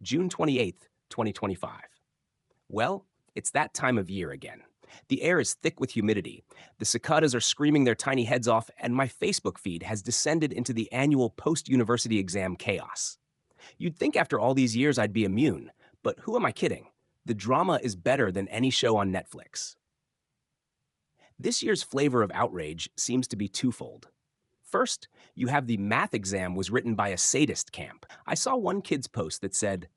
June 28th, 2025. Well, it's that time of year again. The air is thick with humidity. The cicadas are screaming their tiny heads off, and my Facebook feed has descended into the annual post university exam chaos. You'd think after all these years I'd be immune, but who am I kidding? The drama is better than any show on Netflix. This year's flavor of outrage seems to be twofold. First, you have the math exam was written by a sadist camp. I saw one kid's post that said,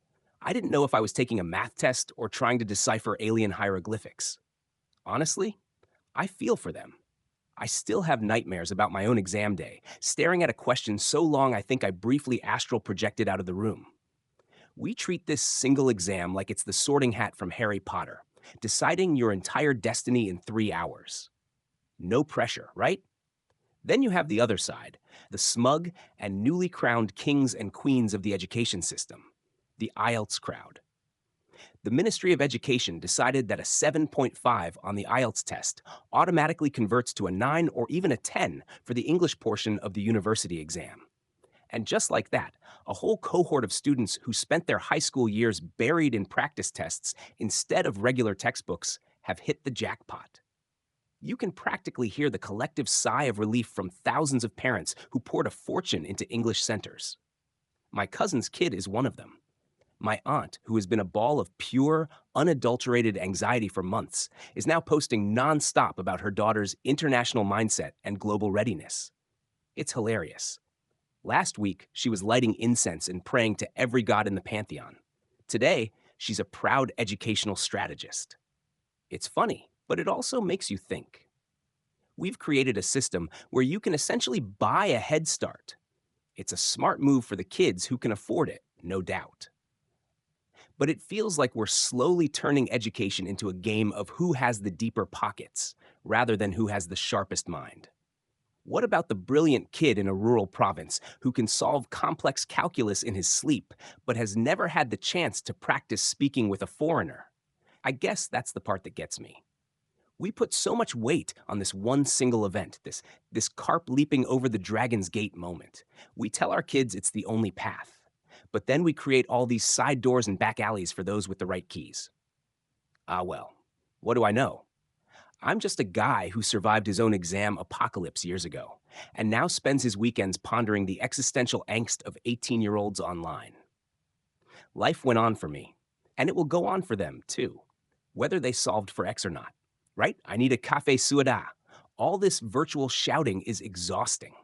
I didn't know if I was taking a math test or trying to decipher alien hieroglyphics. Honestly, I feel for them. I still have nightmares about my own exam day, staring at a question so long I think I briefly astral projected out of the room. We treat this single exam like it's the sorting hat from Harry Potter, deciding your entire destiny in 3 hours. No pressure, right? Then you have the other side, the smug and newly crowned kings and queens of the education system, the IELTS crowd. The Ministry of Education decided that a 7.5 on the IELTS test automatically converts to a 9 or even a 10 for the English portion of the university exam. And just like that, a whole cohort of students who spent their high school years buried in practice tests instead of regular textbooks have hit the jackpot. You can practically hear the collective sigh of relief from thousands of parents who poured a fortune into English centers. My cousin's kid is one of them. My aunt, who has been a ball of pure, unadulterated anxiety for months, is now posting nonstop about her daughter's international mindset and global readiness. It's hilarious. Last week, she was lighting incense and praying to every god in the pantheon. Today, she's a proud educational strategist. It's funny, but it also makes you think. We've created a system where you can essentially buy a head start. It's a smart move for the kids who can afford it, no doubt. But it feels like we're slowly turning education into a game of who has the deeper pockets, rather than who has the sharpest mind. What about the brilliant kid in a rural province who can solve complex calculus in his sleep, but has never had the chance to practice speaking with a foreigner? I guess that's the part that gets me. We put so much weight on this one single event, this carp leaping over the dragon's gate moment. We tell our kids it's the only path. But then we create all these side doors and back alleys for those with the right keys. Ah, well, what do I know? I'm just a guy who survived his own exam apocalypse years ago, and now spends his weekends pondering the existential angst of 18-year-olds online. Life went on for me, and it will go on for them, too, whether they solved for X or not. Right? I need a cafe suada. All this virtual shouting is exhausting.